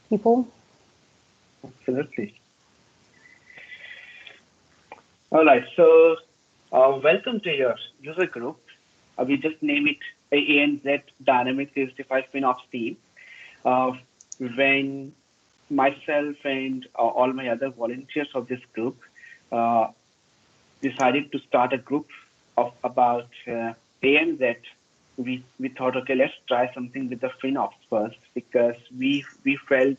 people? Absolutely. All right. So, welcome to your user group. We just name it ANZ Dynamics 365 FinOps team. Uh, when myself and all my other volunteers of this group uh, decided to start a group of about ANZ, we thought, okay, let's try something with the FinOps first because we felt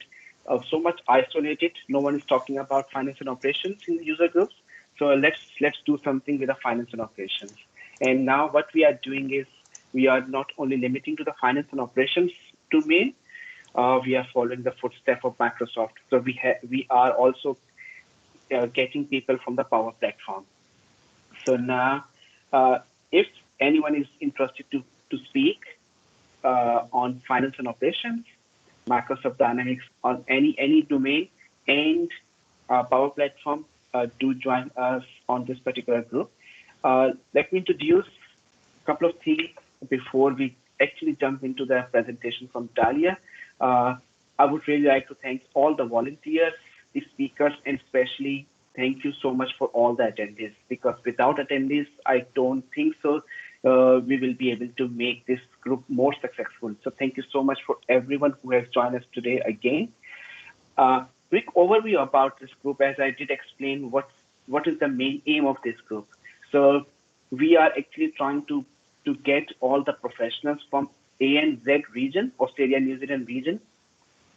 so much isolated. No one is talking about finance and operations in the user groups. So let's do something with the finance and operations. And now what we are doing is we are not only limiting to the finance and operations domain, we are following the footstep of Microsoft. So we are also getting people from the Power Platform. So now, if anyone is interested to speak on finance and operations, Microsoft Dynamics on any domain and Power Platform, do join us on this particular group. Let me introduce a couple of things before we actually jump into the presentation from Dalia. Uh, I would really like to thank all the volunteers, the speakers, and especially thank you so much for all the attendees because without attendees, I don't think so. We will be able to make this group more successful. So thank you so much for everyone who has joined us today again. Quick overview about this group, as I did explain what is the main aim of this group. So we are actually trying to get all the professionals from ANZ region, Australia, New Zealand region,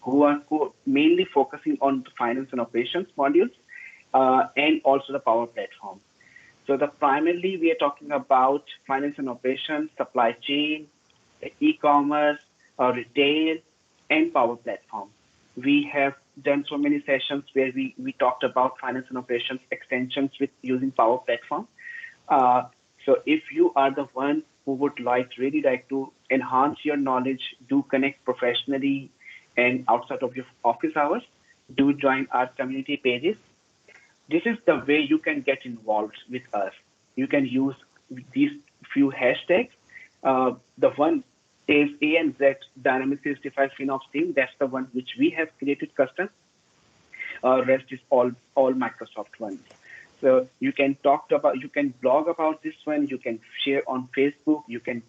who are mainly focusing on the finance and operations modules, and also the Power Platform. So the primarily we are talking about finance and operations, supply chain, e-commerce, retail, and Power Platform. We have done so many sessions where we talked about finance and operations extensions with using Power Platform. Uh, so if you are the one who would really like to enhance your knowledge, do connect professionally and outside of your office hours, do join our community pages. This is the way you can get involved with us. You can use these few hashtags. The one is ANZ Dynamics 365 FinOps team. That's the one which we have created custom. Rest is all Microsoft ones. So you can you can blog about this one. You can share on Facebook. You can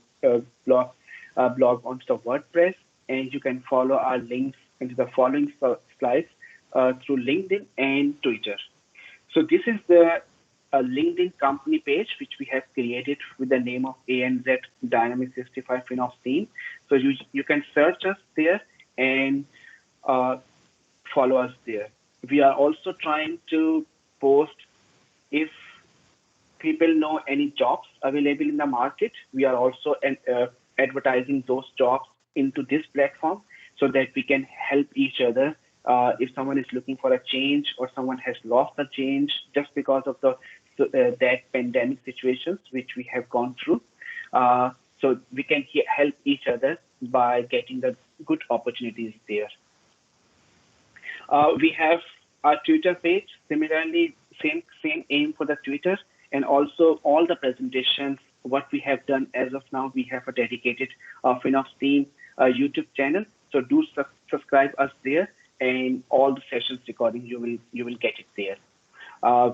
blog onto the WordPress, and you can follow our links into the following slides through LinkedIn and Twitter. So this is the LinkedIn company page which we have created with the name of ANZ Dynamics 365 FinOps team. So you can search us there and follow us there. We are also trying to post if people know any jobs available in the market. We are also advertising those jobs into this platform so that we can help each other. If someone is looking for a change or someone has lost a change just because of that pandemic situations which we have gone through, so we can help each other by getting the good opportunities there. We have our Twitter page. Similarly, same aim for the Twitter, and also all the presentations. What we have done as of now, we have a dedicated FinOps team YouTube channel. So do subscribe us there, and all the sessions recording you will get it there.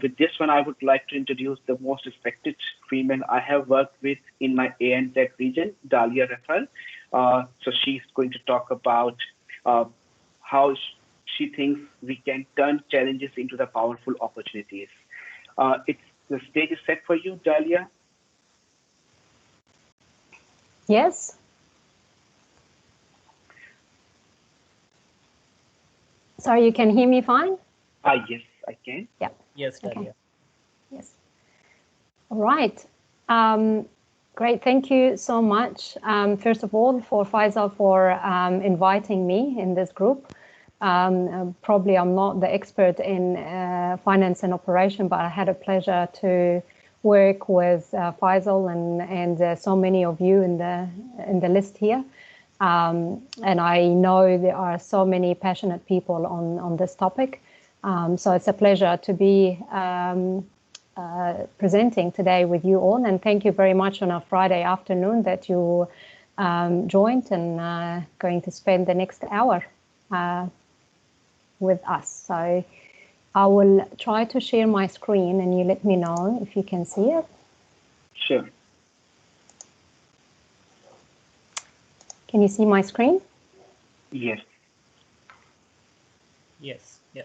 With this one, I would like to introduce the most respected female I have worked with in my ANZ region, Dalia Raphael. So she's going to talk about how she thinks we can turn challenges into the powerful opportunities. The stage is set for you, Dalia. Yes. Sorry, you can hear me fine? Yes, I can. Yeah. Yes, Dalia. Okay. Yes. All right. Great. Thank you so much. First of all, for Faisal for inviting me in this group. Probably I'm not the expert in finance and operation, but I had a pleasure to work with Faisal and so many of you in the list here. And I know there are so many passionate people on this topic. So it's a pleasure to be presenting today with you all. And thank you very much on a Friday afternoon that you joined and going to spend the next hour with us. So I will try to share my screen and you let me know if you can see it. Sure. Can you see my screen? Yes. Yes. Yeah.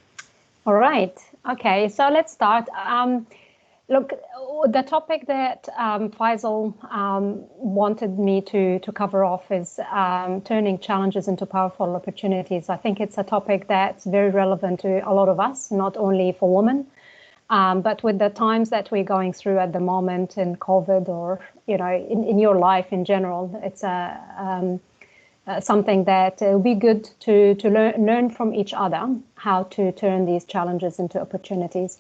All right. Okay. So let's start. Look, the topic that Faisal wanted me to cover off is turning challenges into powerful opportunities. I think it's a topic that's very relevant to a lot of us, not only for women, but with the times that we're going through at the moment in COVID, or in your life in general. It's something that will be good to learn from each other how to turn these challenges into opportunities.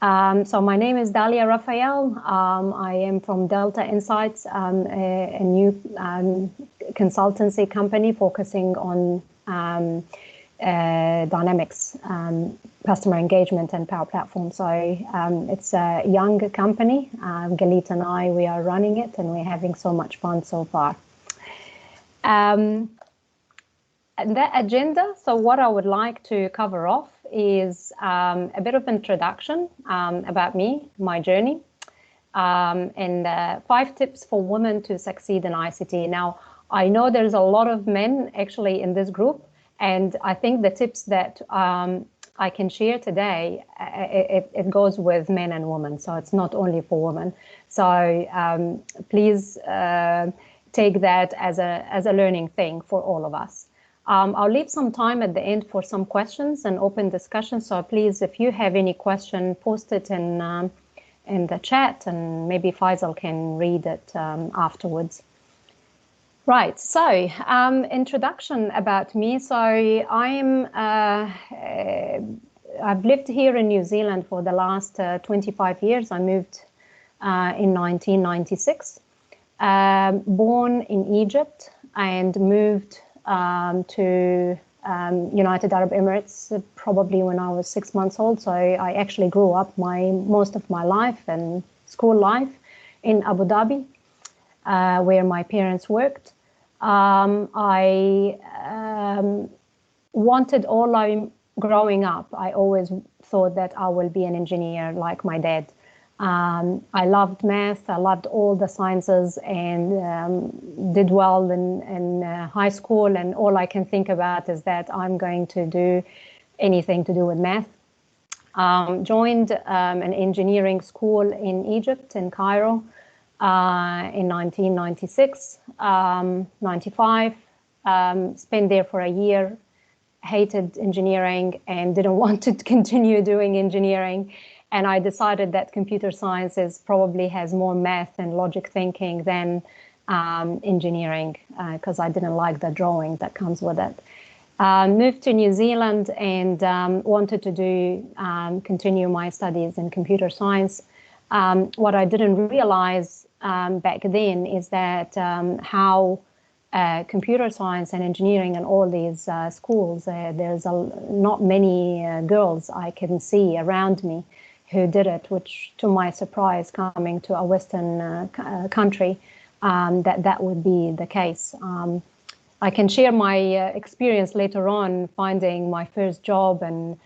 So my name is Dalia Raphael. I am from Delta Insights, a new consultancy company focusing on dynamics, customer engagement and Power Platform. So it's a young company. Galit and I, we are running it and we're having so much fun so far. And the agenda, so what I would like to cover off is a bit of introduction about me, my journey, and 5 tips for women to succeed in ICT. Now, I know there's a lot of men actually in this group, and I think the tips that I can share today, it goes with men and women, so it's not only for women. So please take that as a learning thing for all of us. I'll leave some time at the end for some questions and open discussion. So please, if you have any question, post it in the chat, and maybe Faisal can read it afterwards. Right. So introduction about me. So I've lived here in New Zealand for the last 25 years. I moved in 1996. Born in Egypt and moved to United Arab Emirates probably when I was 6 months old. So I actually grew up most of my life and school life in Abu Dhabi, where my parents worked. I wanted growing up, I always thought that I will be an engineer like my dad. I loved math, I loved all the sciences, and did well in high school, and all I can think about is that I'm going to do anything to do with math. Joined an engineering school in Egypt, in Cairo, in 1996, 95, spent there for a year, hated engineering and didn't want to continue doing engineering. And I decided that computer sciences probably has more math and logic thinking than engineering, because I didn't like the drawing that comes with it. Moved to New Zealand and wanted to continue my studies in computer science. What I didn't realize back then is that how computer science and engineering and all these schools, there's not many girls I can see around me who did it, which to my surprise, coming to a Western country, that would be the case. I can share my experience later on finding my first job, and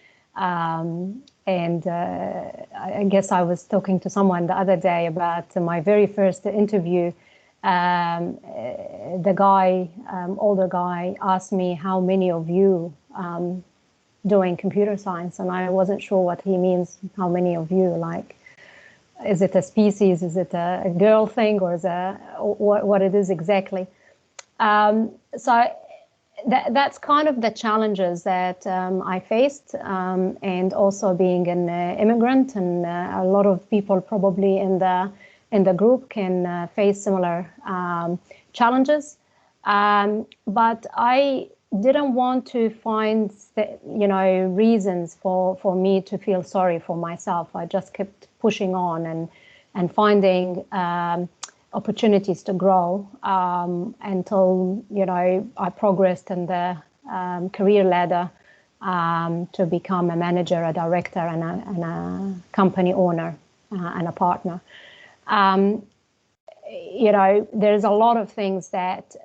I guess I was talking to someone the other day about my very first interview. The guy, older guy, asked me, how many of you doing computer science? And I wasn't sure what he means, how many of you, like, is it a species, is it a girl thing, or is what it is exactly? So that's kind of the challenges that I faced, and also being an immigrant, and a lot of people probably in the group can face similar challenges. But I didn't want to find reasons for me to feel sorry for myself. I just kept pushing on and finding opportunities to grow until I progressed in the career ladder to become a manager, a director, and a company owner and a partner. There's a lot of things that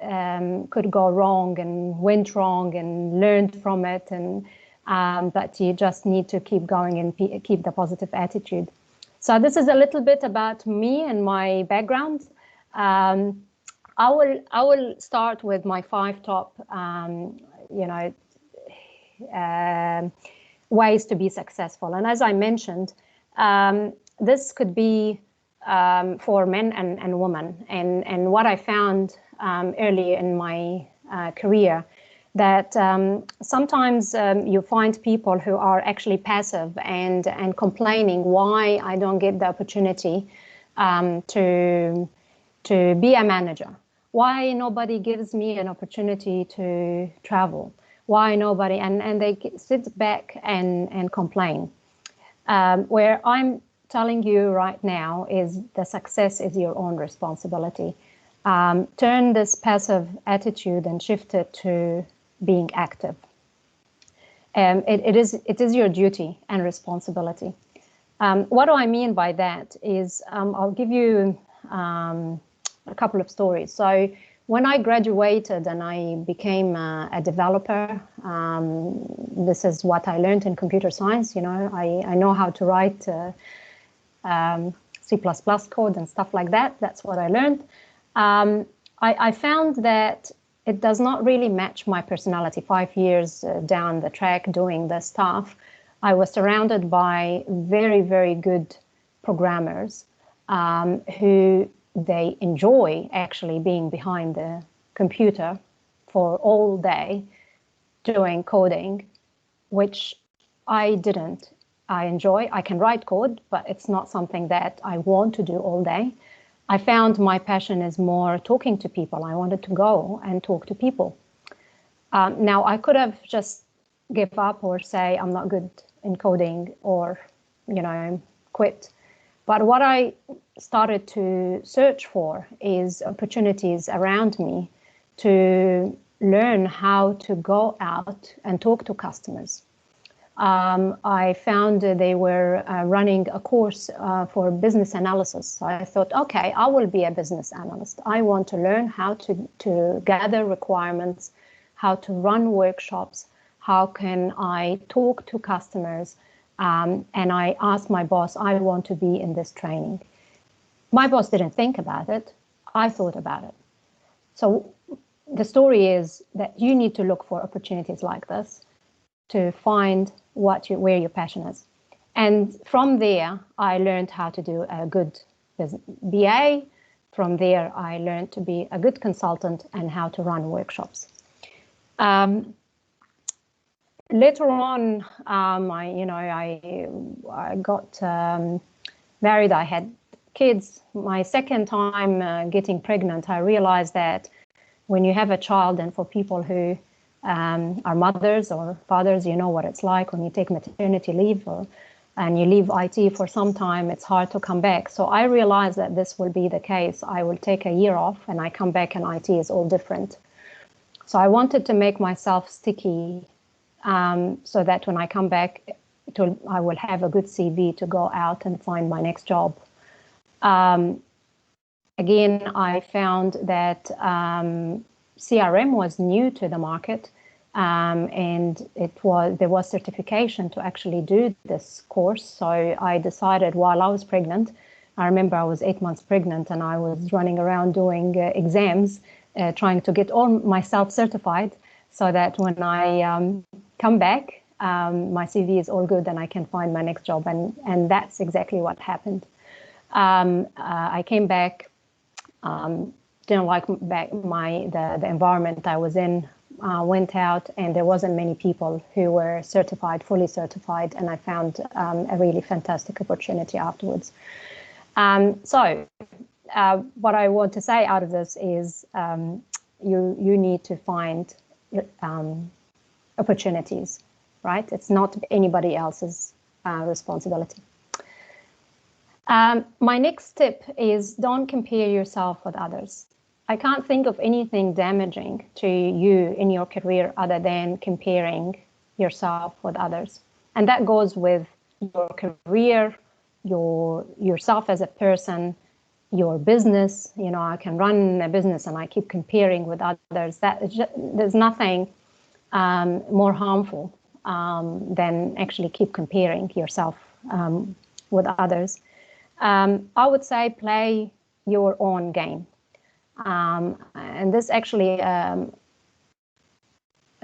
could go wrong and went wrong, and learned from it. And but you just need to keep going and keep the positive attitude. So this is a little bit about me and my background. I will start with my 5 top, ways to be successful. And as I mentioned, this could be for men and women. And what I found early in my career, that sometimes you find people who are actually passive and complaining why I don't get the opportunity to be a manager, why nobody gives me an opportunity to travel, why nobody, and they sit back and complain. Where I'm telling you right now is the success is your own responsibility. Turn this passive attitude and shift it to being active. It is your duty and responsibility. What do I mean by that is I'll give you a couple of stories. So when I graduated and I became a developer, this is what I learned in computer science. I know how to write C++ code and stuff like that. That's what I learned. I found that it does not really match my personality. 5 years down the track doing this stuff, I was surrounded by very, very good programmers who they enjoy actually being behind the computer for all day doing coding, which I didn't. I can write code, but it's not something that I want to do all day. I found my passion is more talking to people. I wanted to go and talk to people. Now, I could have just give up or say I'm not good in coding or, quit. But what I started to search for is opportunities around me to learn how to go out and talk to customers. I found they were running a course for business analysis. So I thought, okay, I will be a business analyst. I want to learn how to gather requirements, how to run workshops, how can I talk to customers. And I asked my boss, I want to be in this training. My boss didn't think about it. I thought about it. So the story is that you need to look for opportunities like this to find where your passion is. And from there, I learned how to do a good BA. From there, I learned to be a good consultant and how to run workshops. Later on, I got married. I had kids. My second time getting pregnant, I realized that when you have a child, and for people who are mothers or fathers, you know what it's like when you take maternity leave and you leave IT for some time, it's hard to come back. So I realized that this will be the case. I will take a year off and I come back and IT is all different. So I wanted to make myself sticky so that when I come back, I will have a good CV to go out and find my next job. Again, I found that CRM was new to the market, and there was certification to actually do this course. So I decided while I was pregnant, I remember I was 8 months pregnant and I was running around doing exams, trying to get all myself certified so that when I come back, my CV is all good and I can find my next job. And that's exactly what happened. I came back, didn't like the environment I was in, went out, and there wasn't many people who were certified, fully certified, and I found a really fantastic opportunity afterwards. So what I want to say out of this is you need to find opportunities, right? It's not anybody else's responsibility. My next tip is don't compare yourself with others. I can't think of anything damaging to you in your career other than comparing yourself with others. And that goes with your career, yourself as a person, your business. I can run a business and I keep comparing with others. There's nothing more harmful than actually keep comparing yourself with others. I would say play your own game. And this actually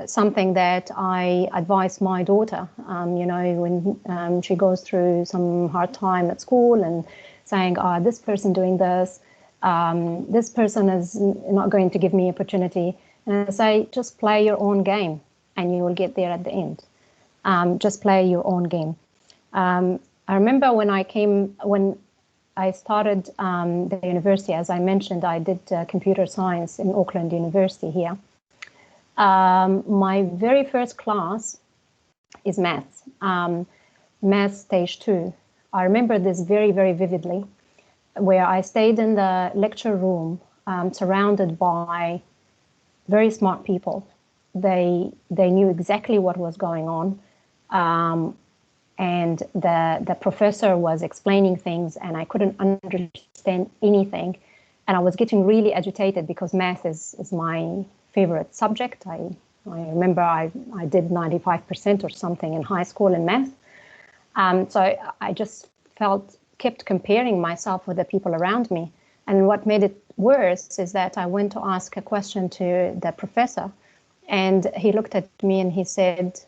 something that I advise my daughter, when she goes through some hard time at school and saying, this person doing this, this person is not going to give me opportunity. And I say, just play your own game and you will get there at the end. Just play your own game. I remember when I started the university, as I mentioned, I did computer science in Auckland University here. My very first class is maths, maths stage 2. I remember this very, very vividly, where I stayed in the lecture room surrounded by very smart people. They knew exactly what was going on. And the professor was explaining things and I couldn't understand anything. And I was getting really agitated because math is my favorite subject. I remember I did 95% or something in high school in math. So I just kept comparing myself with the people around me. And what made it worse is that I went to ask a question to the professor and he looked at me and he said,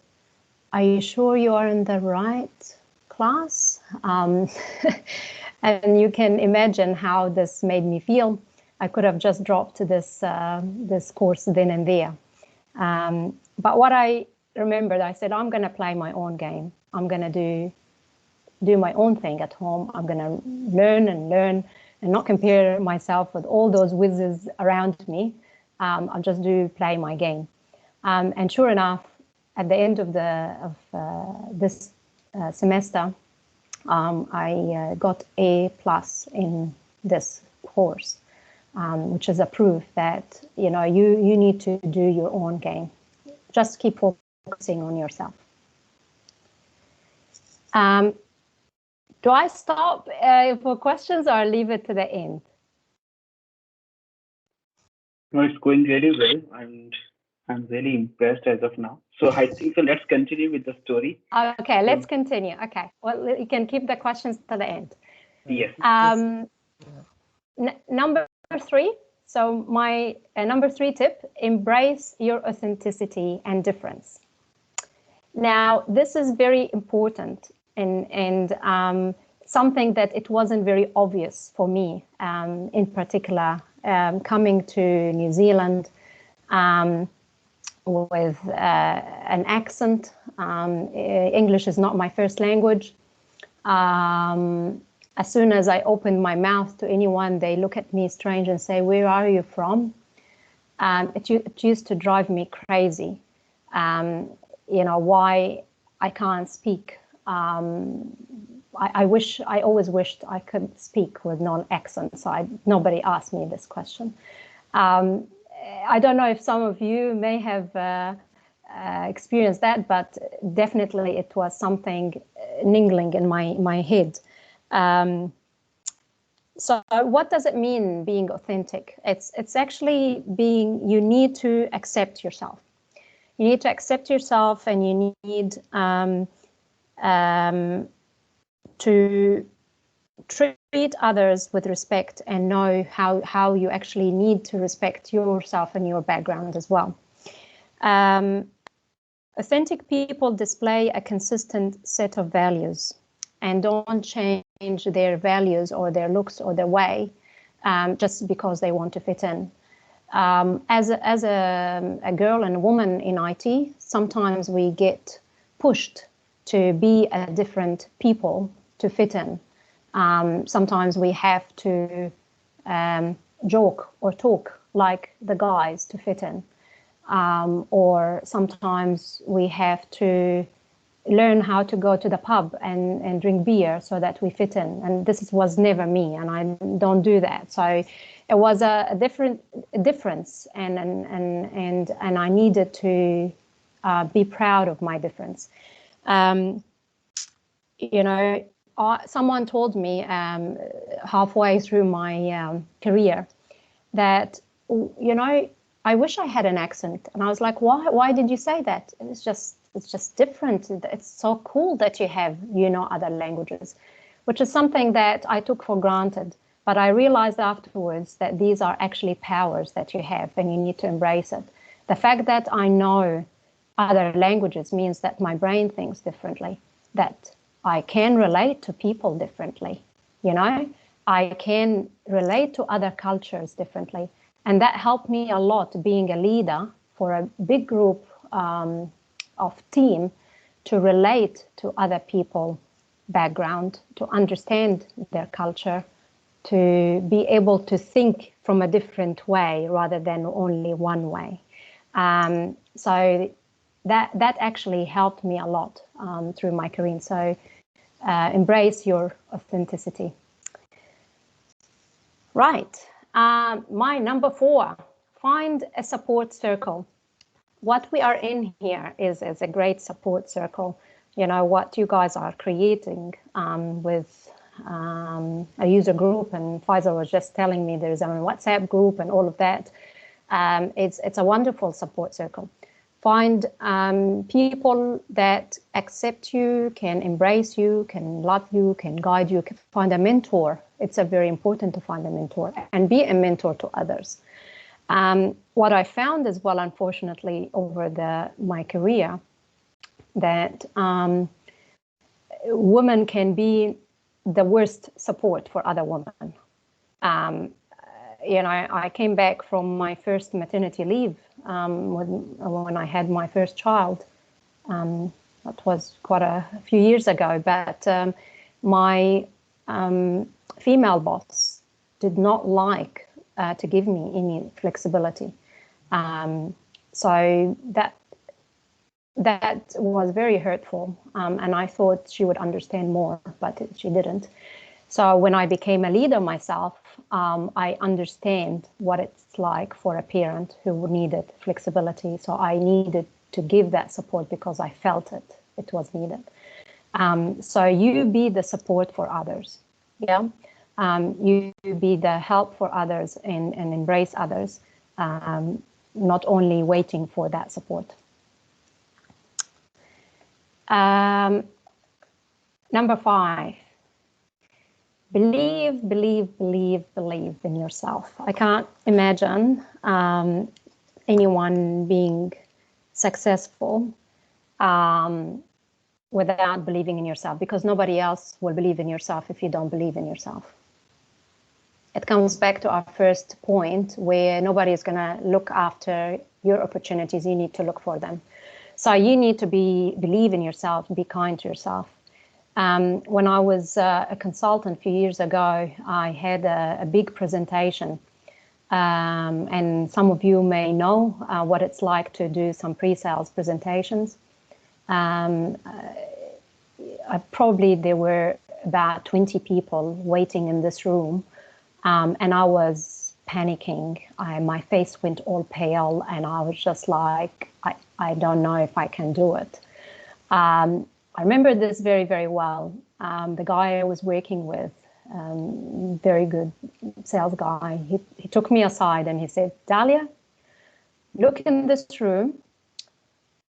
"Are you sure you are in the right class?" And you can imagine how this made me feel. I could have just dropped this course then and there. But what I remembered, I said, I'm going to play my own game. I'm going to do my own thing at home. I'm going to learn and not compare myself with all those whizzes around me. I'll just play my game. And sure enough, at the end of this semester, I got A+ in this course, which is a proof that you need to do your own game. Just keep focusing on yourself. Do I stop for questions or leave it to the end? No, it's going really well, and I'm really impressed as of now. So I think so. Let's continue with the story. Okay, let's continue. Okay, well, you can keep the questions to the end. Yes. Number 3. So my number 3 tip: embrace your authenticity and difference. Now, this is very important and something that it wasn't very obvious for me, in particular, coming to New Zealand with an accent. English is not my first language. As soon as I opened my mouth to anyone, they look at me strange and say, "Where are you from?" It used to drive me crazy. Why I can't speak. I always wished I could speak with non-accents. Nobody asked me this question. I don't know if some of you may have experienced that, but definitely it was something niggling in my head. So what does it mean being authentic? It's actually you need to accept yourself. You need to accept yourself, and you need to treat others with respect and know how you actually need to respect yourself and your background as well. Authentic people display a consistent set of values and don't change their values or their looks or their way just because they want to fit in. As a girl and a woman in IT, sometimes we get pushed to be a different people to fit in. Sometimes we have to joke or talk like the guys to fit in. Or sometimes we have to learn how to go to the pub and drink beer so that we fit in. And this was never me, and I don't do that. So it was a difference, and I needed to be proud of my difference. Someone told me halfway through my career that, I wish I had an accent. And I was like, why did you say that? And it's just different. It's so cool that you have, other languages, which is something that I took for granted. But I realized afterwards that these are actually powers that you have and you need to embrace it. The fact that I know other languages means that my brain thinks differently, that I can relate to people differently, I can relate to other cultures differently. And that helped me a lot being a leader for a big group of team to relate to other people's background, to understand their culture, to be able to think from a different way rather than only one way. So that actually helped me a lot through my career. So embrace your authenticity. Right. My number 4, find a support circle. What we are in here is a great support circle. What you guys are creating with a user group, and Faisal was just telling me there's a WhatsApp group and all of that. It's a wonderful support circle. Find people that accept you, can embrace you, can love you, can guide you. Find a mentor. It's very important to find a mentor and be a mentor to others. What I found as well, unfortunately, over my career, that women can be the worst support for other women. I came back from my first maternity leave when I had my first child. That was quite a few years ago, but my female boss did not like to give me any flexibility. So that was very hurtful, and I thought she would understand more, but she didn't. So when I became a leader myself, I understand what it's like for a parent who needed flexibility. So I needed to give that support because I felt it was needed. So you be the support for others. Yeah. You be the help for others and embrace others, not only waiting for that support. Number 5, believe in yourself. I can't imagine anyone being successful without believing in yourself, because nobody else will believe in yourself if you don't believe in yourself. It comes back to our first point, where nobody is going to look after your opportunities. You need to look for them. So you need to believe in yourself, be kind to yourself. When I was a consultant a few years ago, I had a big presentation. And some of you may know what it's like to do some pre-sales presentations. Probably there were about 20 people waiting in this room. And I was panicking. My face went all pale, and I was just like, I don't know if I can do it. I remember this very, very well. The guy I was working with, very good sales guy, he took me aside and he said, Dalia, look in this room.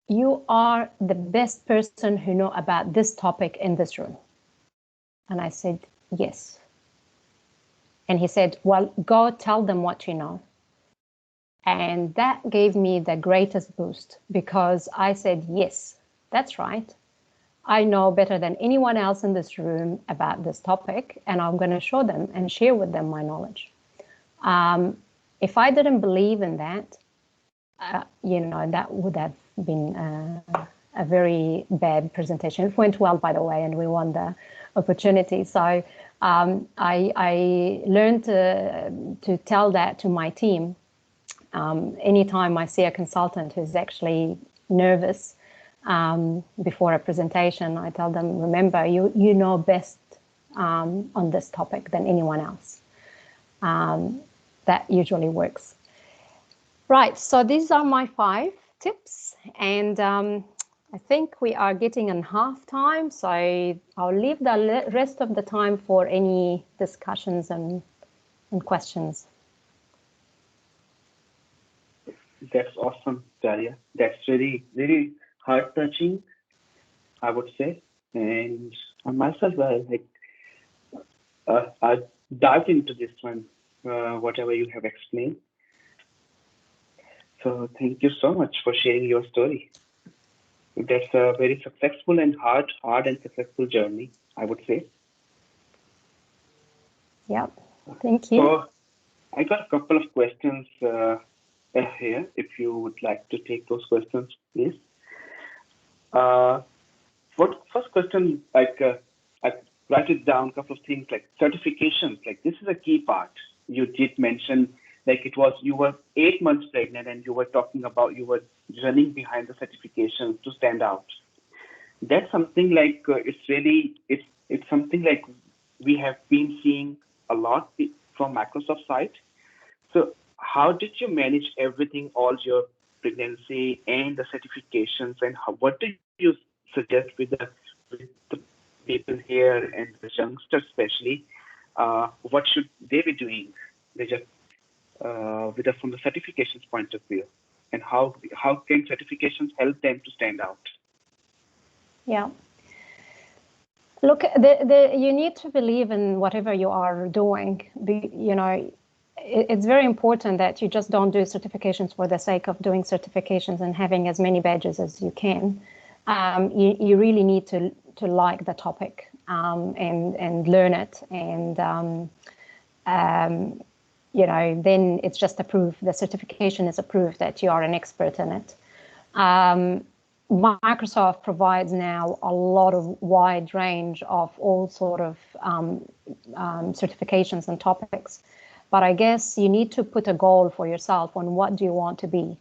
You are the best person who know about this topic in this room. And I said, yes. And he said, well, go tell them what you know. And that gave me the greatest boost, because I said, yes, that's right. I know better than anyone else in this room about this topic, and I'm going to show them and share with them my knowledge. If I didn't believe in that, that would have been a very bad presentation. It went well, by the way, and we won the opportunity. So I learned to tell that to my team. Anytime I see a consultant who's actually nervous before a presentation, I tell them, remember, you know best on this topic than anyone else. That usually works. Right, so these are my 5 tips, and I think we are getting in half time, so I'll leave the rest of the time for any discussions and questions. That's awesome, Dalia. That's really, really heart touching, I would say. And myself, I dived into this one, whatever you have explained. So thank you so much for sharing your story. That's a very successful and hard and successful journey, I would say. Yeah, thank you. So I got a couple of questions here. If you would like to take those questions, please. Uh, what first question? I write it down. A couple of things like certifications. Like this is a key part. You did mention like it was you were 8 months pregnant and you were talking about you were running behind the certifications to stand out. That's something like it's something like we have been seeing a lot from Microsoft side. So how did you manage everything, all your pregnancy and the certifications, and what do you suggest with the people here and the youngsters especially? What should they be doing with from the certifications point of view, and how can certifications help them to stand out? Yeah. Look, you need to believe in whatever you are doing. It's very important that you just don't do certifications for the sake of doing certifications and having as many badges as you can. You really need to like the topic and learn it, and then it's just a proof. The certification is a proof that you are an expert in it. Microsoft provides now a lot of wide range of all sort of certifications and topics. But I guess you need to put a goal for yourself on what do you want to be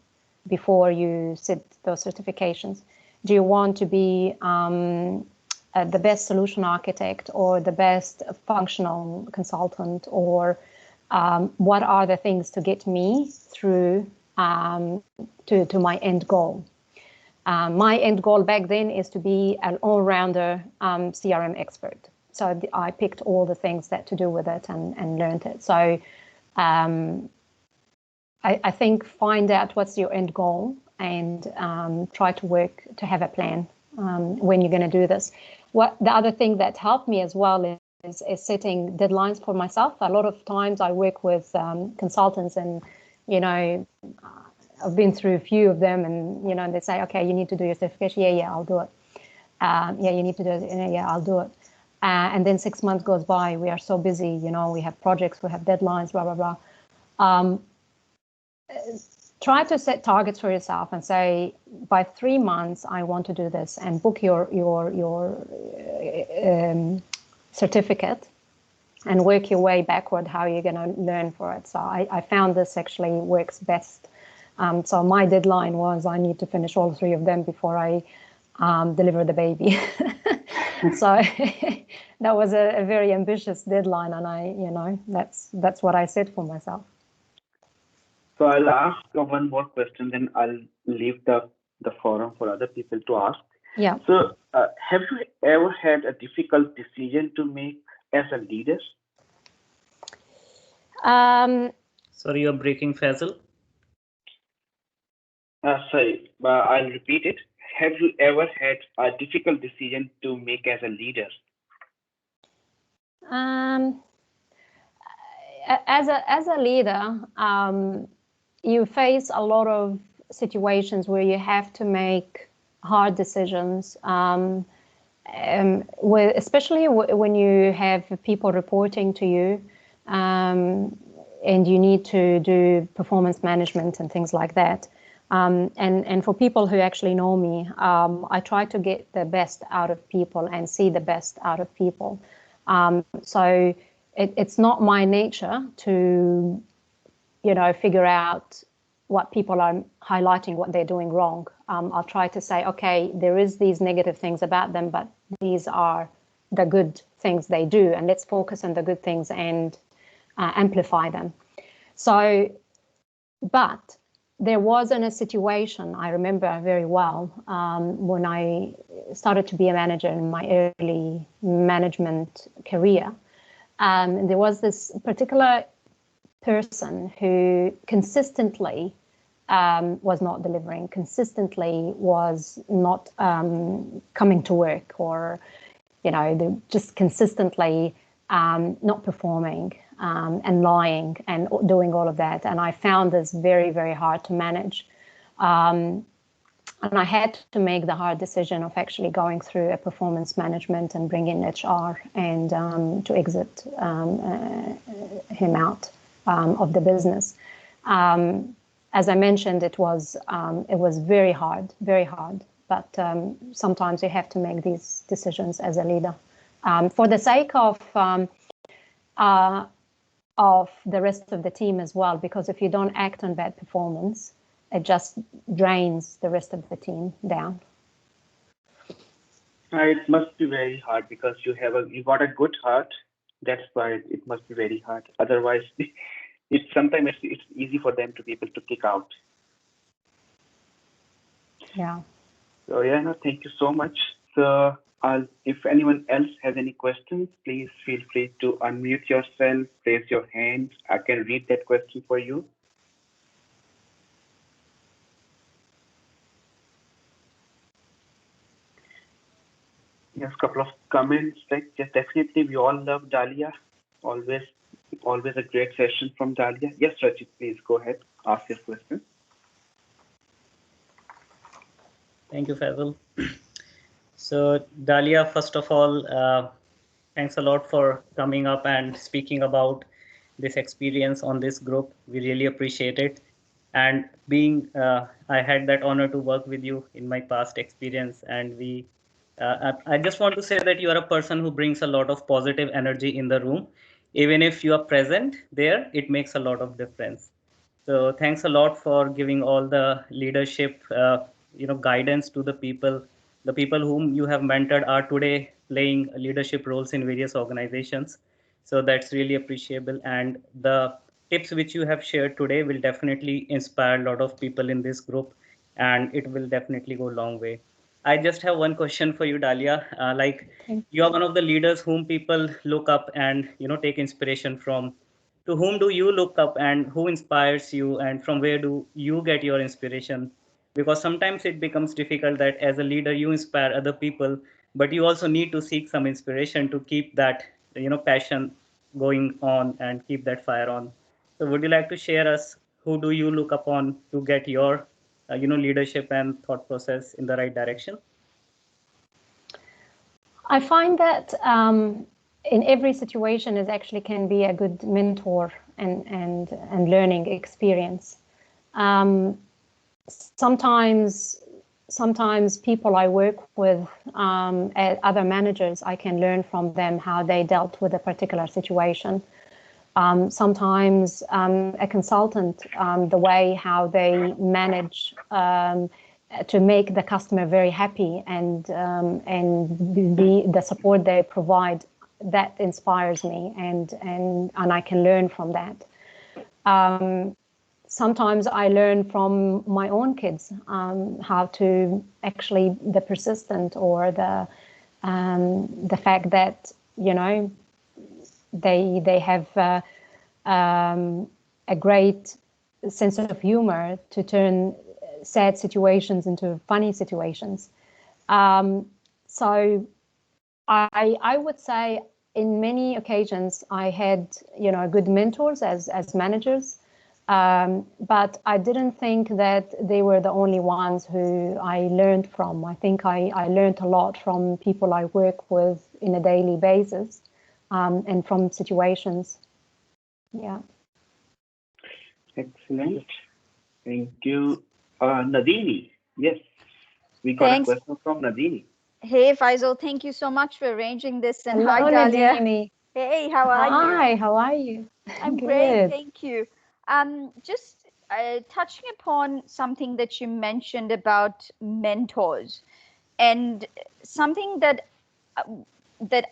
before you set those certifications. Do you want to be the best solution architect or the best functional consultant, or what are the things to get me through to my end goal? My end goal back then is to be an all-rounder CRM expert. So I picked all the things that to do with it and learned it. So I think find out what's your end goal and try to work to have a plan when you're going to do this. The other thing that helped me as well is setting deadlines for myself. A lot of times I work with consultants, and I've been through a few of them, and they say, okay, you need to do your certification. Yeah, I'll do it. Yeah, you need to do it. Yeah, I'll do it. And then 6 months goes by. We are so busy. We have projects, we have deadlines, blah, blah, blah. Try to set targets for yourself and say, by 3 months, I want to do this, and book your certificate and work your way backward how you're going to learn for it. So I found this actually works best. So my deadline was I need to finish all 3 of them before I deliver the baby. So that was a very ambitious deadline, and that's what I set for myself. So I'll ask one more question, then I'll leave the forum for other people to ask. Yeah. So have you ever had a difficult decision to make as a leader? Sorry, you're breaking, Faisal. Sorry, I'll repeat it. Have you ever had a difficult decision to make as a leader? As a leader, you face a lot of situations where you have to make hard decisions, especially when you have people reporting to you, and you need to do performance management and things like that. And for people who actually know me, I try to get the best out of people and see the best out of people. So it's not my nature to, figure out what people are highlighting, what they're doing wrong. I'll try to say, okay, there is these negative things about them, but these are the good things they do, and let's focus on the good things and amplify them. So, but there wasn't a situation, I remember very well, when I started to be a manager in my early management career. There was this particular person who consistently was not delivering consistently, was not coming to work, or just consistently not performing and lying and doing all of that. And I found this very, very hard to manage. And I had to make the hard decision of actually going through a performance management and bring in HR and to exit him out of the business. As I mentioned, it was very hard, very hard. But sometimes you have to make these decisions as a leader for the sake of the rest of the team as well. Because if you don't act on bad performance, it just drains the rest of the team down. It must be very hard because you got a good heart. That's why it must be very hard. Otherwise, sometimes it's easy for them to be able to kick out. Yeah. So yeah, no, thank you so much. So if anyone else has any questions, please feel free to unmute yourself, raise your hand. I can read that question for you. Yes, a couple of comments. Like, yes, definitely, we all love Dalia. Always a great session from Dalia. Yes, Rachit, please go ahead, ask your question. Thank you, Faisal. So, Dalia, first of all, thanks a lot for coming up and speaking about this experience on this group. We really appreciate it. And I had that honor to work with you in my past experience, and I just want to say that you are a person who brings a lot of positive energy in the room. Even if you are present there, it makes a lot of difference. So thanks a lot for giving all the leadership, guidance to the people. The people whom you have mentored are today playing leadership roles in various organizations. So that's really appreciable. And the tips which you have shared today will definitely inspire a lot of people in this group, and it will definitely go a long way. I just have one question for you, Dalia. You are one of the leaders whom people look up and take inspiration from. To whom do you look up, and who inspires you, and from where do you get your inspiration? Because sometimes it becomes difficult that as a leader you inspire other people, but you also need to seek some inspiration to keep that passion going on and keep that fire on. So would you like to share us who do you look upon to get your leadership and thought process in the right direction? I find that in every situation it actually can be a good mentor and learning experience. Sometimes people I work with, other managers, I can learn from them how they dealt with a particular situation. Sometimes a consultant, the way how they manage to make the customer very happy and the support they provide, that inspires me, and I can learn from that. Sometimes I learn from my own kids how to actually the persistent, or the fact that they have a great sense of humor to turn sad situations into funny situations. So I would say in many occasions I had good mentors as managers, but I didn't think that they were the only ones who I learned from. I think I learned a lot from people I work with in a daily basis, and from situations. Yeah. Excellent. Thank you. Nadini, yes, we got a question from Nadini. Hey, Faisal, thank you so much for arranging this. And hello, hi, Dalia. Nadini. Hey, how are you? Hi, how are you? I'm Good. Great, thank you. Just touching upon something that you mentioned about mentors, and something that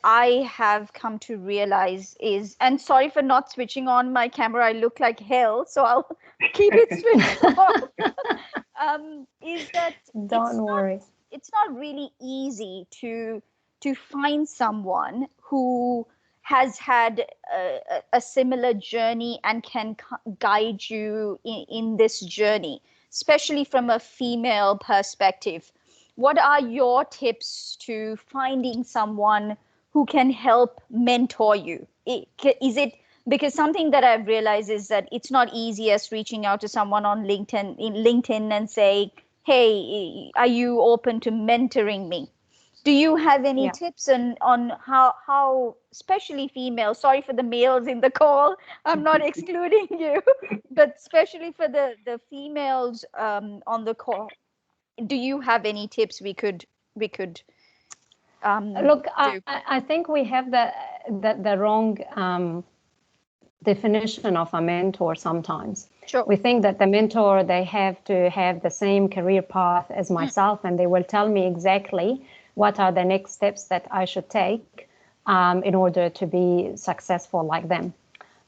I have come to realize is, and sorry for not switching on my camera, I look like hell, so I'll keep it switched on. Is that don't worry. It's not really easy to find someone who has had a similar journey and can guide you in this journey. especially from a female perspective, what are your tips to finding someone who can help mentor you? Is it, because something that I've realized is that it's not easy as reaching out to someone on LinkedIn and say, hey, are you open to mentoring me? Do you have any tips on how, especially females, sorry for the males in the call, I'm not excluding you, but especially for the females on the call, do you have any tips we could look, I think we have the wrong definition of a mentor sometimes. Sure. We think that the mentor, they have to have the same career path as myself, and they will tell me exactly what are the next steps that I should take in order to be successful like them.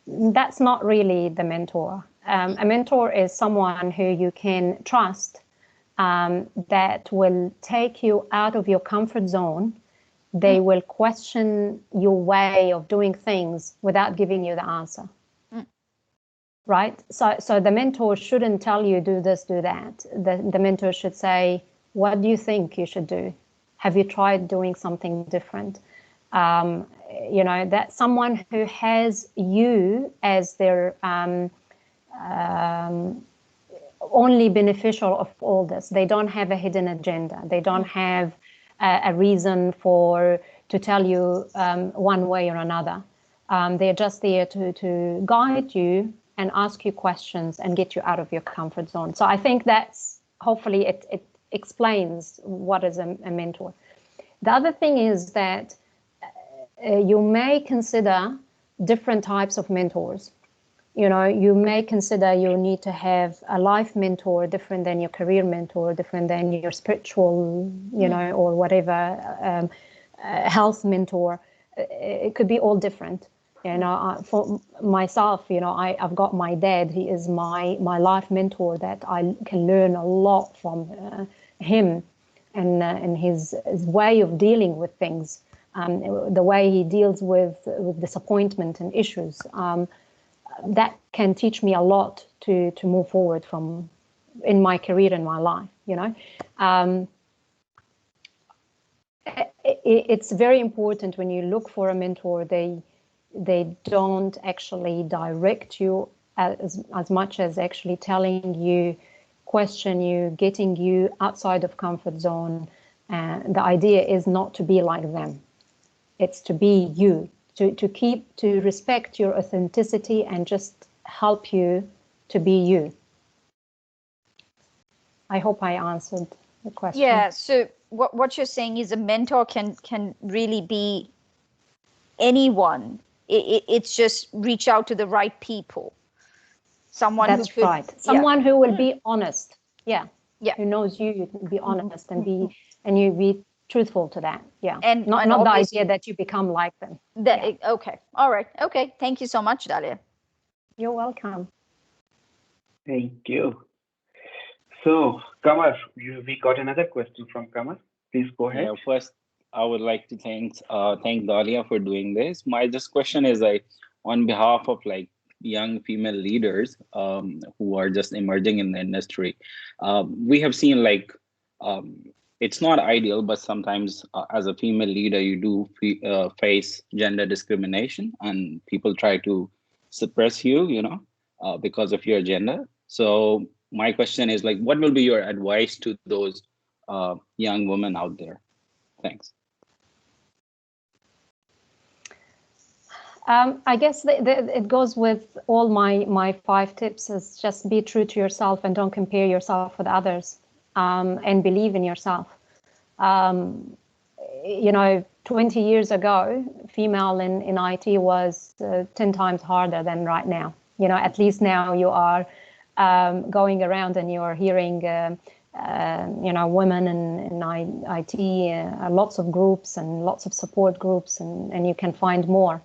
That's not really the mentor. A mentor is someone who you can trust, that will take you out of your comfort zone. They will question your way of doing things without giving you the answer. Right? So the mentor shouldn't tell you, do this, do that. The mentor should say, what do you think you should do? Have you tried doing something different? That someone who has you as their only beneficial of all this. They don't have a hidden agenda. They don't have a reason to tell you one way or another. They're just there to guide you and ask you questions and get you out of your comfort zone. So I think that's, hopefully it explains what is a mentor. The other thing is that you may consider different types of mentors. You may consider you need to have a life mentor different than your career mentor, different than your spiritual, or whatever, health mentor. It could be all different. For myself, I've got my dad. He is my life mentor that I can learn a lot from him and his way of dealing with things, the way he deals with disappointment and issues. That can teach me a lot to move forward from in my career and my life. It's very important when you look for a mentor. They don't actually direct you as much as actually telling you, question you, getting you outside of comfort zone. The idea is not to be like them. It's to be you. To respect your authenticity and just help you to be you. I hope I answered the question. Yeah, so what you're saying is a mentor can really be anyone. It's just reach out to the right people. Someone That's who could, right. Someone who will be honest. Yeah. Yeah. Who knows you can be honest and you be truthful to that. Yeah. And not the idea that you become like them. Okay. All right. Okay. Thank you so much, Dalia. You're welcome. Thank you. So, Kamar, we got another question from Kamar. Please go ahead. Yeah, first, I would like to thank Dalia for doing this. My just question is on behalf of young female leaders who are just emerging in the industry. We have seen it's not ideal, but sometimes as a female leader, you do face gender discrimination, and people try to suppress you, because of your gender. So my question is what will be your advice to those young women out there? Thanks. I guess it goes with all my 5 tips is just be true to yourself and don't compare yourself with others, and believe in yourself. 20 years ago, female in IT was 10 times harder than right now. At least now you are going around and you're hearing, women in IT, lots of groups and lots of support groups, and you can find more.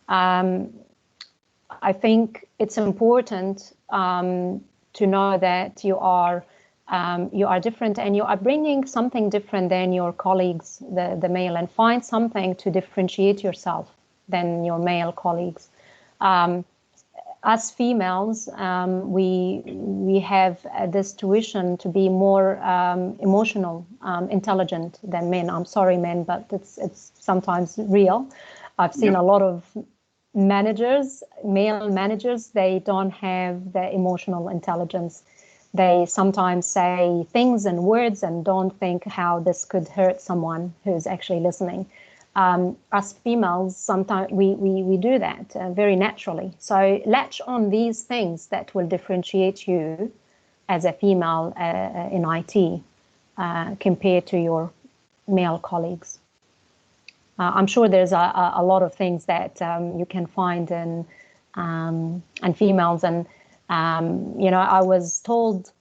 I think it's important to know that you are different and you are bringing something different than your colleagues, the male, and find something to differentiate yourself than your male colleagues. us females, we have this tuition to be more emotional, intelligent than men. I'm sorry, men, but it's sometimes real. I've seen a lot of managers, male managers, they don't have the emotional intelligence. They sometimes say things and words and don't think how this could hurt someone who's actually listening. Us females, sometimes we do that very naturally. So latch on these things that will differentiate you as a female in IT compared to your male colleagues. I'm sure there's a lot of things that you can find in females. And, I was told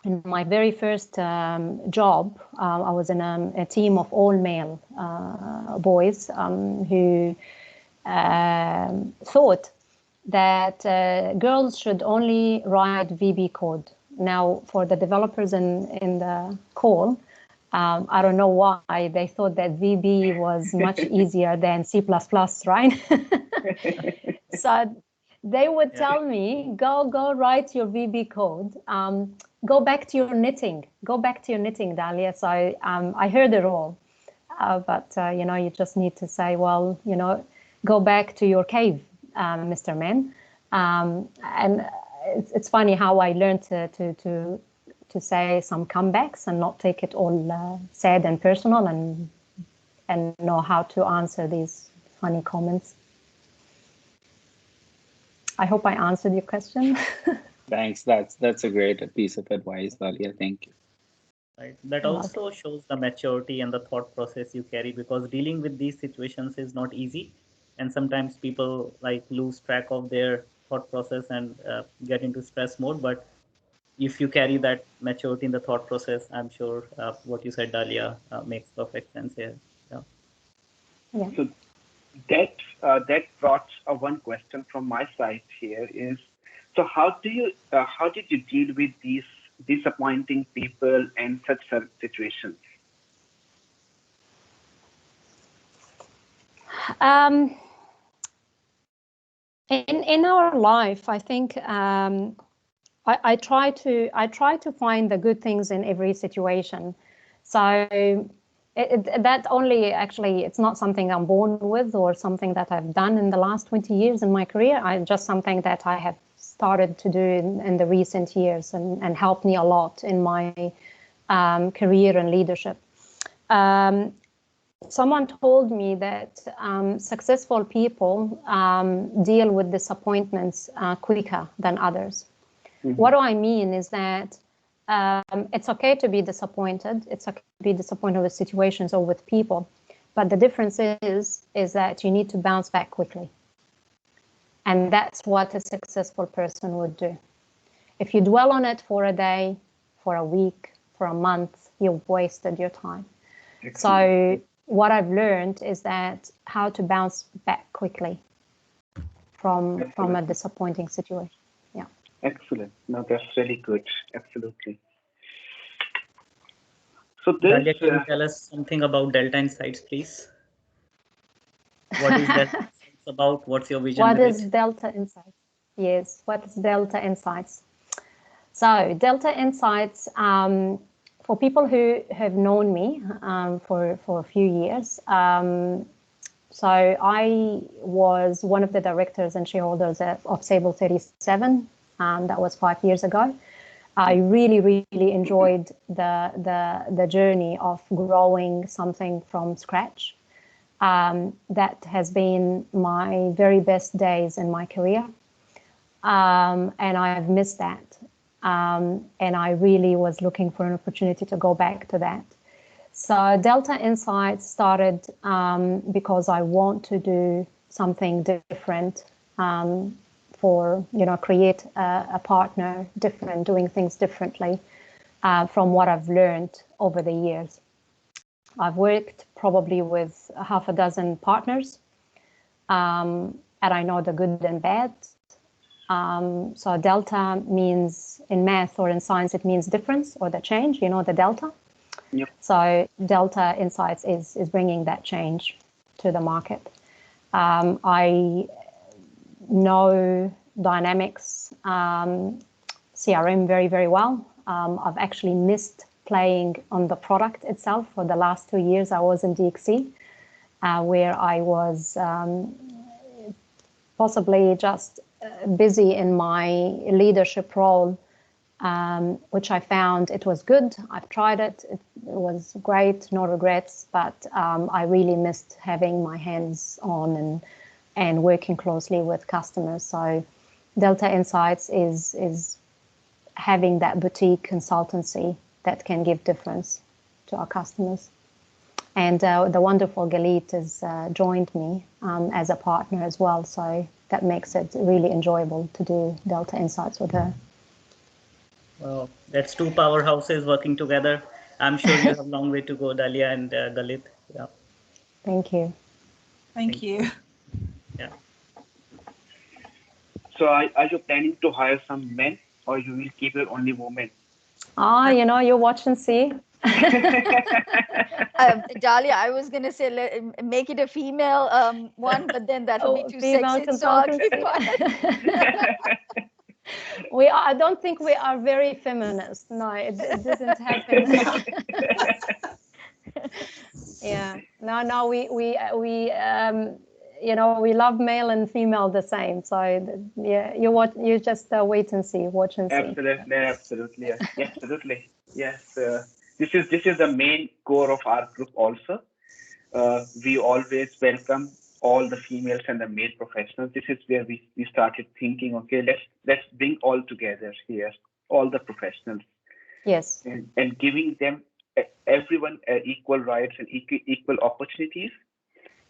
in my very first job, I was in a team of all male boys who thought that girls should only write VB code. Now, for the developers in the call, I don't know why they thought that VB was much easier than C++, right? So they would tell me, go write your VB code. Go back to your knitting. Go back to your knitting, Dalia. So I heard it all. But, you just need to say, well, go back to your cave, Mr. Man. And it's funny how I learned to say some comebacks and not take it all sad and personal, and know how to answer these funny comments. I hope I answered your question. Thanks. That's a great piece of advice, Dalia. Thank you. Right. That also shows the maturity and the thought process you carry, because dealing with these situations is not easy, and sometimes people lose track of their thought process and get into stress mode. But if you carry that maturity in the thought process, I'm sure what you said, Dalia, makes perfect sense here. Yeah. So that brought one question from my side here is, so how did you deal with these disappointing people and such situations? In our life, I think I try to find the good things in every situation. So that only actually, it's not something I'm born with or something that I've done in the last 20 years in my career. Just something that I have started to do in the recent years and helped me a lot in my career and leadership. Someone told me that successful people deal with disappointments quicker than others. Mm-hmm. What do I mean is that it's okay to be disappointed. It's okay to be disappointed with situations or with people. But the difference is that you need to bounce back quickly. And that's what a successful person would do. If you dwell on it for a day, for a week, for a month, you've wasted your time. Excellent. So what I've learned is that how to bounce back quickly from a disappointing situation. Yeah. Excellent. No, that's really good. Absolutely. So Dalia, can you tell us something about Delta Insights, please? What is Delta Insights about? What's your vision? What is Delta Insights? Yes, what is Delta Insights? So Delta Insights, for people who have known me for a few years, so I was one of the directors and shareholders of Sable 37. That was 5 years ago. I really, really enjoyed the journey of growing something from scratch. That has been my very best days in my career. And I've missed that. And I really was looking for an opportunity to go back to that. So Delta Insights started because I want to do something different, for, create a partner different, doing things differently from what I've learned over the years. I've worked probably with half a dozen partners, and I know the good and bad. So Delta means, in math or in science, it means difference or the change, the delta. Yep. So Delta Insights is bringing that change to the market. I know Dynamics CRM very, very well. I've actually missed playing on the product itself. For the last 2 years, I was in DXC, where I was possibly just busy in my leadership role, which I found it was good. I've tried it. It was great, no regrets, but I really missed having my hands on and working closely with customers. So Delta Insights is having that boutique consultancy that can give difference to our customers. And the wonderful Galit has joined me as a partner as well. So that makes it really enjoyable to do Delta Insights with her. Well, that's two powerhouses working together. I'm sure you have a long way to go, Dalia and Galit. Yeah. Thank you. Thank you. Yeah. So are you planning to hire some men, or you will keep your only women? You watch and see. Dalia, I was going to say make it a female one, but then that would be too sexist. So I'll keep it. I don't think we are very feminist. No, it doesn't happen. Yeah. No, we love male and female the same. So yeah, you just wait and see, watch and see. Absolutely. Yes. This is the main core of our group also. We always welcome all the females and the male professionals. This is where we started thinking, okay, let's bring all together here, all the professionals. Yes. And giving them everyone equal rights and equal opportunities.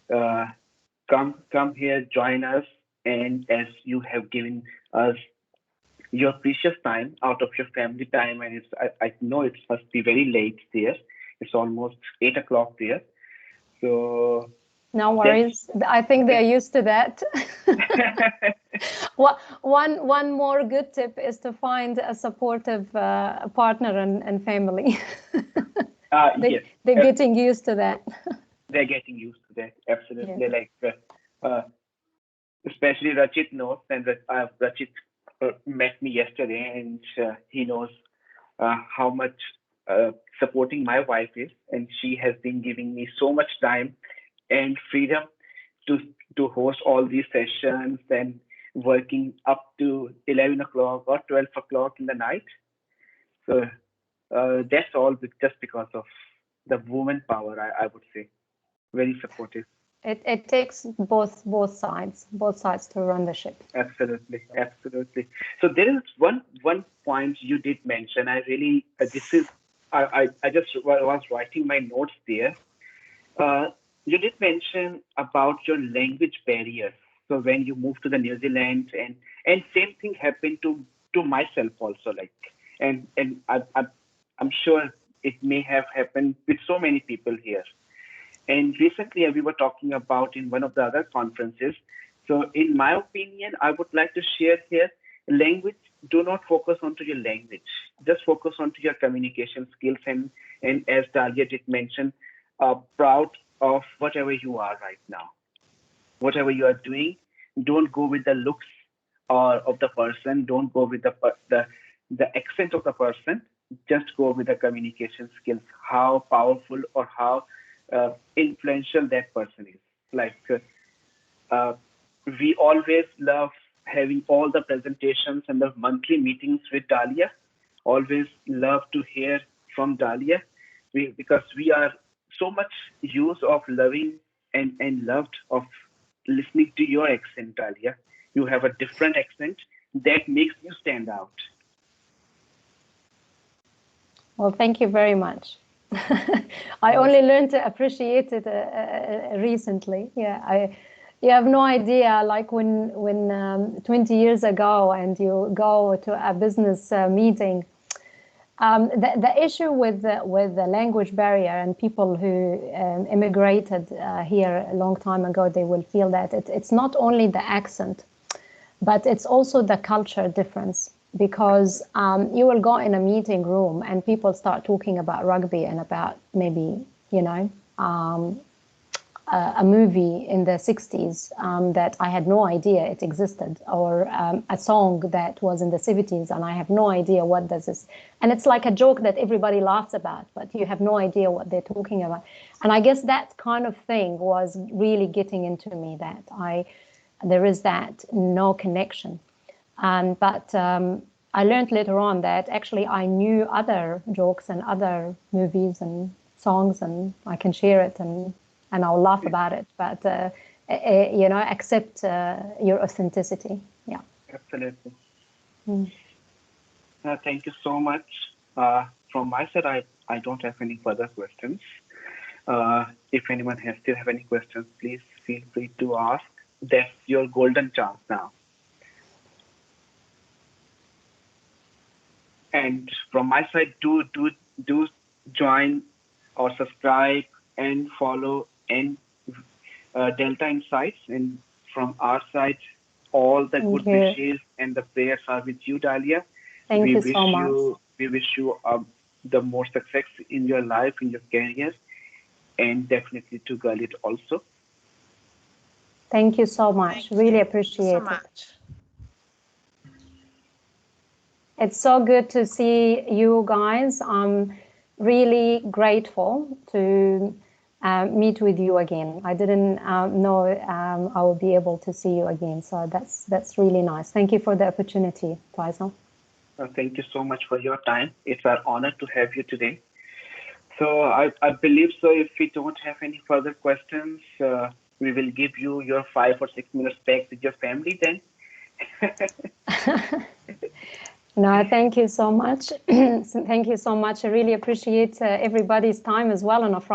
Come here, join us, and as you have given us your precious time out of your family time, and I know it must be very late there. It's almost 8 o'clock there. So no worries. I think they're used to that. One more good tip is to find a supportive partner and family. Yes. They're getting used to that. They're getting used to that. Absolutely. Yeah. Like, especially Rachit knows, and Rachit met me yesterday, and he knows how much supporting my wife is, and she has been giving me so much time and freedom to host all these sessions and working up to 11 o'clock or 12 o'clock in the night. So that's all just because of the woman power, I would say. Very supportive. It takes both sides to run the ship. Absolutely. So there is one point you did mention. I really I just was writing my notes there. You did mention about your language barrier. So when you moved to the New Zealand, and same thing happened to myself also. Like, and I'm sure it may have happened with so many people here. And recently we were talking about in one of the other conferences. So in my opinion, I would like to share here, language, do not focus onto your language. Just focus onto your communication skills. And as Dalia did mention, proud of whatever you are right now. Whatever you are doing, don't go with the looks of the person. Don't go with the accent of the person. Just go with the communication skills, how powerful or how influential that person is. Like we always love having all the presentations and the monthly meetings with Dalia. Always love to hear from Dalia because we are so much used of loving and loved of listening to your accent, Dalia. You have a different accent that makes you stand out. Well, thank you very much. I only learned to appreciate it recently. Yeah, you have no idea. Like when 20 years ago, and you go to a business meeting, the issue with the language barrier, and people who immigrated here a long time ago, they will feel that it's not only the accent, but it's also the culture difference. Because you will go in a meeting room and people start talking about rugby and about maybe, a movie in the 60s that I had no idea it existed, or a song that was in the 70s and I have no idea what does this. And it's like a joke that everybody laughs about, but you have no idea what they're talking about. And I guess that kind of thing was really getting into me, that there is that no connection. But I learned later on that actually I knew other jokes and other movies and songs, and I can share it and I'll laugh about it. But accept your authenticity. Yeah. Absolutely. Mm. Thank you so much. From my side, I don't have any further questions. If anyone still have any questions, please feel free to ask. That's your golden chance now. And from my side, do join or subscribe and follow and Delta Insights. And from our side, all the good wishes and the prayers are with you, Dalia. Thank you so much. We wish you the more success in your life, in your career, and definitely to Galit also. Thank you so much. Really appreciate it. It's so good to see you guys. I'm really grateful to meet with you again. I didn't know I will be able to see you again, so that's really nice. Thank you for the opportunity, Faisal. Thank you so much for your time. It's our honor to have you today. So I believe so. If we don't have any further questions, we will give you your 5 or 6 minutes back with your family then. No, thank you so much. Thank you so much. I really appreciate everybody's time as well on a Friday.